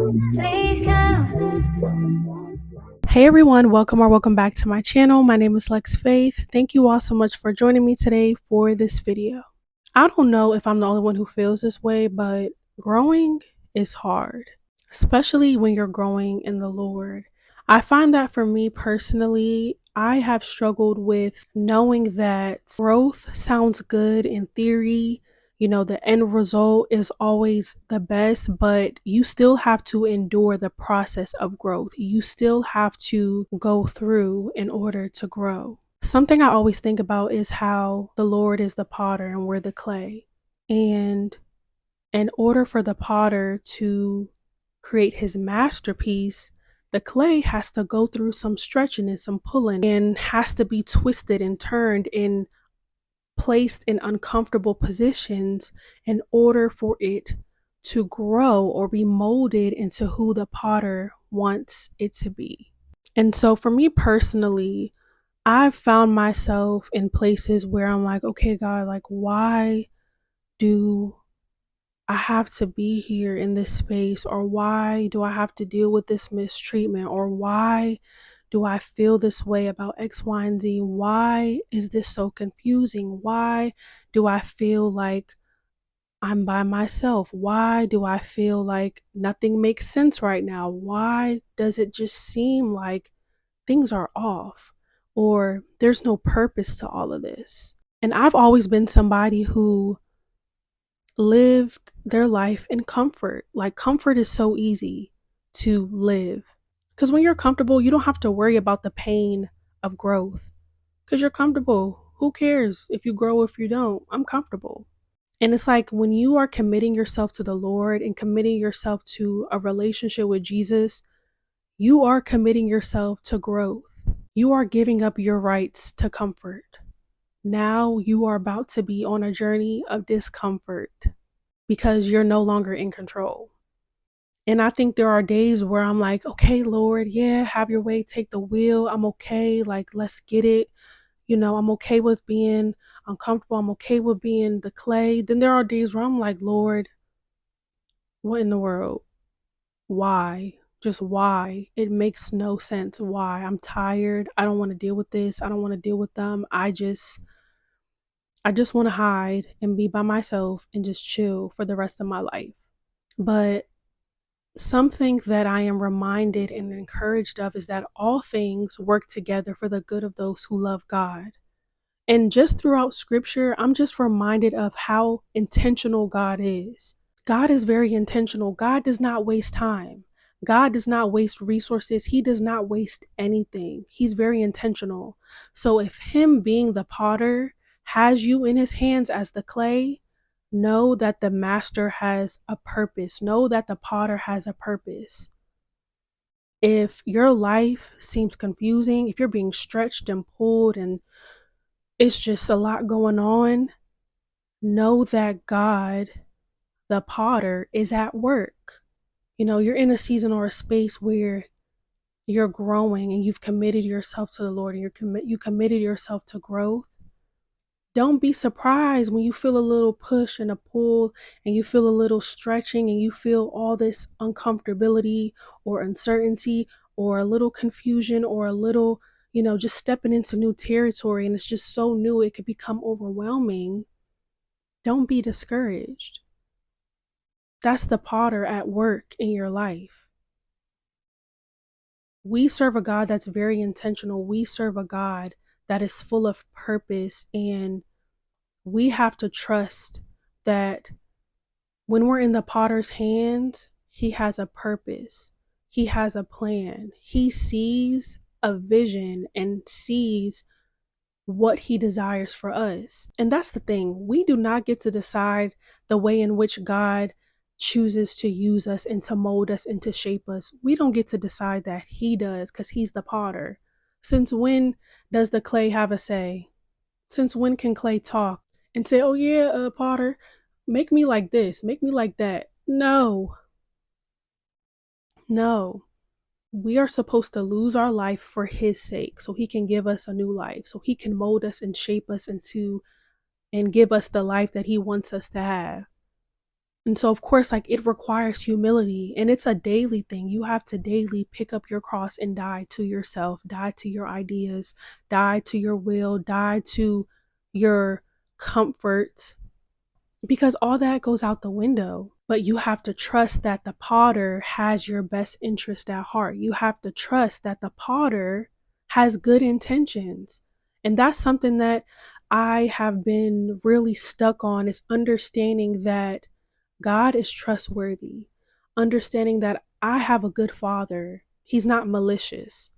Please come. Hey everyone, welcome back to my channel. My name is Lex Faith. Thank you all so much for joining me today for this video. I don't know if I'm the only one who feels this way, but growing is hard, especially when you're growing in the Lord. I find that for me personally, I have struggled with knowing that growth sounds good in theory. The end result is always the best, but you still have to endure the process of growth. You still have to go through in order to grow. Something I always think about is how the Lord is the potter and we're the clay. And in order for the potter to create his masterpiece, the clay has to go through some stretching and some pulling and has to be twisted and turned and placed in uncomfortable positions in order for it to grow or be molded into who the potter wants it to be. And so for me personally, I've found myself in places where I'm like, okay, God, like, why do I have to be here in this space? Or why do I have to deal with this mistreatment? Or why do I feel this way about X, Y, and Z? Why is this so confusing? Why do I feel like I'm by myself? Why do I feel like nothing makes sense right now? Why does it just seem like things are off or there's no purpose to all of this? And I've always been somebody who lived their life in comfort. Like, comfort is so easy to live because when you're comfortable, you don't have to worry about the pain of growth because you're comfortable. Who cares if you grow, if you don't? I'm comfortable. And it's like when you are committing yourself to the Lord and committing yourself to a relationship with Jesus, you are committing yourself to growth. You are giving up your rights to comfort. Now you are about to be on a journey of discomfort because you're no longer in control. And I think there are days where I'm like, okay, Lord, yeah, have your way, take the wheel. I'm okay. Like, let's get it. I'm okay with being uncomfortable. I'm okay with being the clay. Then there are days where I'm like, Lord, what in the world? Why? Just why? It makes no sense. Why? I'm tired. I don't want to deal with this. I don't want to deal with them. I just want to hide and be by myself and just chill for the rest of my life. But something that I am reminded and encouraged of is that all things work together for the good of those who love God. And just throughout scripture, I'm just reminded of how intentional God is. God is very intentional. God does not waste time. God does not waste resources. He does not waste anything. He's very intentional. So if him being the potter has you in his hands as the clay, know that the master has a purpose. Know that the potter has a purpose. If your life seems confusing, if you're being stretched and pulled and it's just a lot going on, know that God, the potter, is at work. You're in a season or a space where you're growing and you've committed yourself to the Lord and you committed yourself to growth. Don't be surprised when you feel a little push and a pull and you feel a little stretching and you feel all this uncomfortability or uncertainty or a little confusion or a little, just stepping into new territory and it's just so new it could become overwhelming. Don't be discouraged. That's the potter at work in your life. We serve a God that's very intentional. We serve a God that is full of purpose, and we have to trust that when we're in the potter's hands, he has a purpose. He has a plan. He sees a vision and sees what he desires for us. And that's the thing. We do not get to decide the way in which God chooses to use us and to mold us and to shape us. We don't get to decide that. He does, because he's the potter. Since when does the clay have a say? Since when can clay talk and say, oh yeah, potter, make me like this, make me like that? No. We are supposed to lose our life for his sake so he can give us a new life, so he can mold us and shape us into and give us the life that he wants us to have. And so, of course, like it requires humility and it's a daily thing. You have to daily pick up your cross and die to yourself, die to your ideas, die to your will, die to your comfort, because all that goes out the window. But you have to trust that the potter has your best interest at heart. You have to trust that the potter has good intentions. And that's something that I have been really stuck on, is understanding that God is trustworthy, understanding that I have a good father. He's not malicious.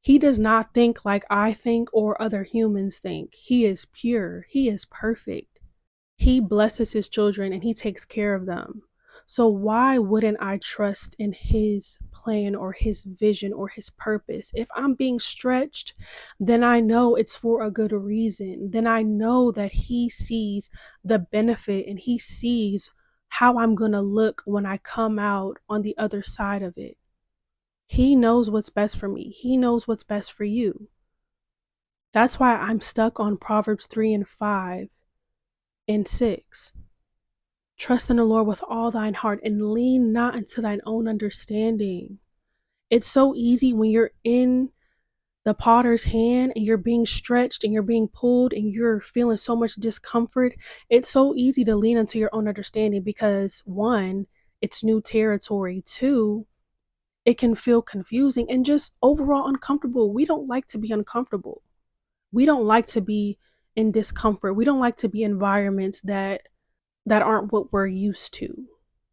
He does not think like I think or other humans think. He is pure. He is perfect. He blesses his children and he takes care of them. So why wouldn't I trust in his plan or his vision or his purpose? If I'm being stretched, then I know it's for a good reason. Then I know that he sees the benefit and he sees how I'm going to look when I come out on the other side of it. He knows what's best for me. He knows what's best for you. That's why I'm stuck on Proverbs 3 and 5 and 6. Trust in the Lord with all thine heart and lean not into thine own understanding. It's so easy when you're in the potter's hand and you're being stretched and you're being pulled and you're feeling so much discomfort. It's so easy to lean into your own understanding because, one, it's new territory. Two, it can feel confusing and just overall uncomfortable. We don't like to be uncomfortable. We don't like to be in discomfort. We don't like to be in environments that aren't what we're used to.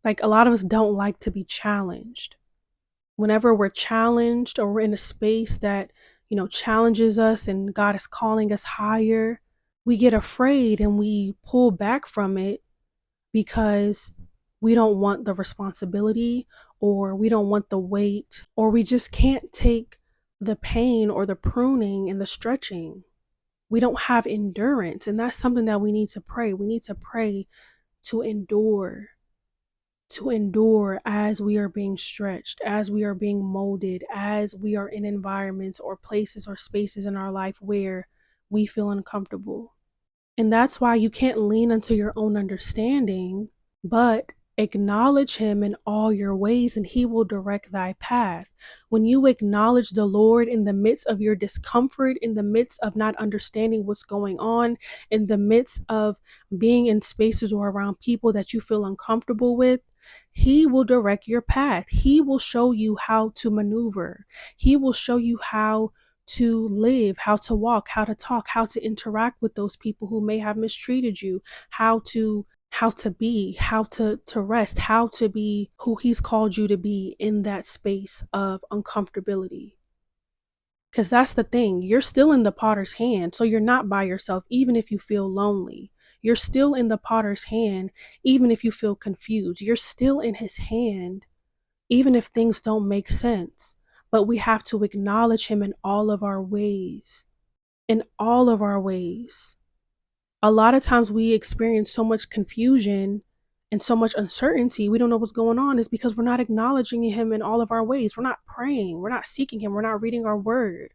Like, a lot of us don't like to be challenged. Whenever we're challenged or we're in a space that, challenges us and God is calling us higher, we get afraid and we pull back from it because we don't want the responsibility, or we don't want the weight, or we just can't take the pain or the pruning and the stretching. We don't have endurance, and that's something that we need to pray. We need to pray to endure as we are being stretched, as we are being molded, as we are in environments or places or spaces in our life where we feel uncomfortable. And that's why you can't lean into your own understanding, but acknowledge him in all your ways and he will direct thy path. When you acknowledge the Lord in the midst of your discomfort, in the midst of not understanding what's going on, in the midst of being in spaces or around people that you feel uncomfortable with, he will direct your path. He will show you how to maneuver. He will show you how to live, how to walk, how to talk, how to interact with those people who may have mistreated you, how to be, how to rest, how to be who he's called you to be in that space of uncomfortability. Because that's the thing, you're still in the potter's hand, so you're not by yourself, even if you feel lonely. You're still in the potter's hand, even if you feel confused. You're still in his hand, even if things don't make sense. But we have to acknowledge him in all of our ways. In all of our ways. A lot of times we experience so much confusion and so much uncertainty, we don't know what's going on, is because we're not acknowledging him in all of our ways. We're not praying. We're not seeking him. We're not reading our word.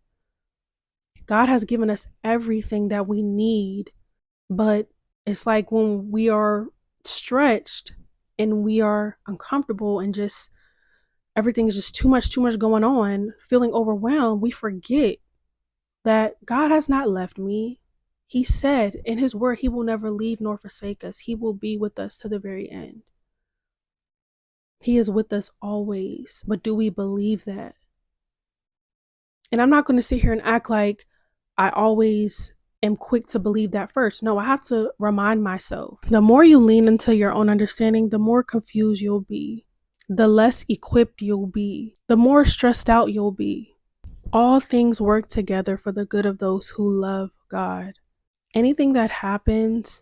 God has given us everything that we need, but it's like when we are stretched and we are uncomfortable and just everything is just too much going on, feeling overwhelmed, we forget that God has not left me. He said in his word, he will never leave nor forsake us. He will be with us to the very end. He is with us always. But do we believe that? And I'm not going to sit here and act like I always am quick to believe that first. No, I have to remind myself. The more you lean into your own understanding, the more confused you'll be. The less equipped you'll be. The more stressed out you'll be. All things work together for the good of those who love God. Anything that happens,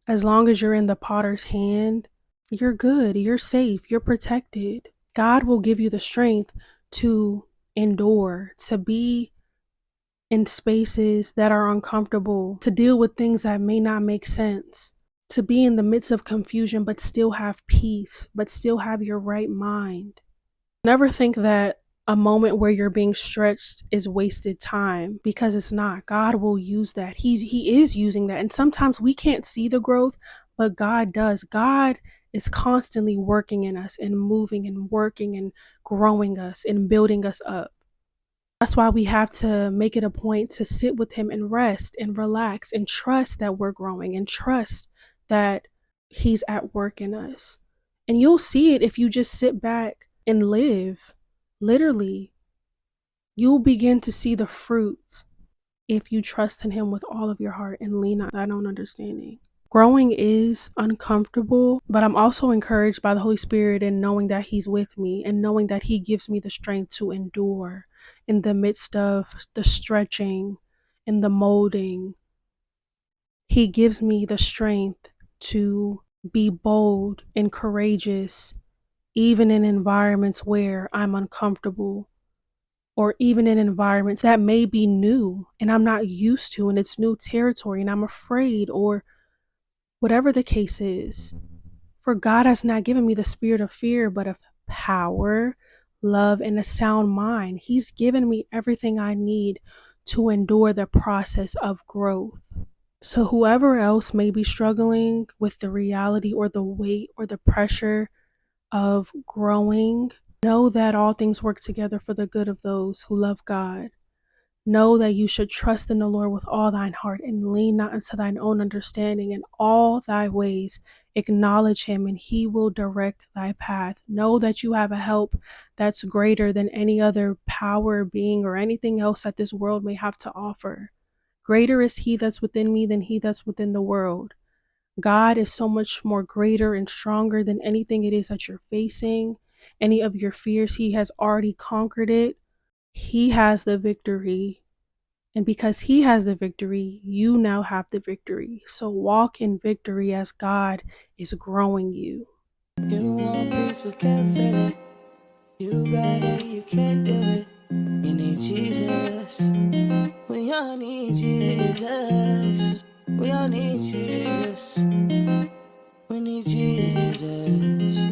as long as you're in the potter's hand, you're good, you're safe, you're protected. God will give you the strength to endure, to be in spaces that are uncomfortable, to deal with things that may not make sense, to be in the midst of confusion, but still have peace, but still have your right mind. Never think that a moment where you're being stretched is wasted time, because it's not. God will use that. He is using that. And sometimes we can't see the growth, but God does. God is constantly working in us and moving and working and growing us and building us up. That's why we have to make it a point to sit with him and rest and relax and trust that we're growing and trust that he's at work in us. And you'll see it if you just sit back and live. Literally, you'll begin to see the fruits if you trust in him with all of your heart and lean on thine own understanding. Growing is uncomfortable, but I'm also encouraged by the Holy Spirit in knowing that he's with me and knowing that he gives me the strength to endure in the midst of the stretching and the molding. He gives me the strength to be bold and courageous, even in environments where I'm uncomfortable, or even in environments that may be new and I'm not used to, and it's new territory and I'm afraid, or whatever the case is. For God has not given me the spirit of fear, but of power, love, and a sound mind. He's given me everything I need to endure the process of growth. So, whoever else may be struggling with the reality or the weight or the pressure of growing, know that all things work together for the good of those who love God. Know that you should trust in the Lord with all thine heart and lean not unto thine own understanding. In all thy ways acknowledge him, and he will direct thy path. Know that you have a help that's greater than any other power, being, or anything else that this world may have to offer. Greater is he that's within me than he that's within the world. God is so much more greater and stronger than anything it is that you're facing. Any of your fears, he has already conquered it. He has the victory. And because he has the victory, you now have the victory. So walk in victory as God is growing you. You want peace but can't feel it. You got it, you can't do it. You need Jesus. We all need Jesus. We all need Jesus. We need Jesus.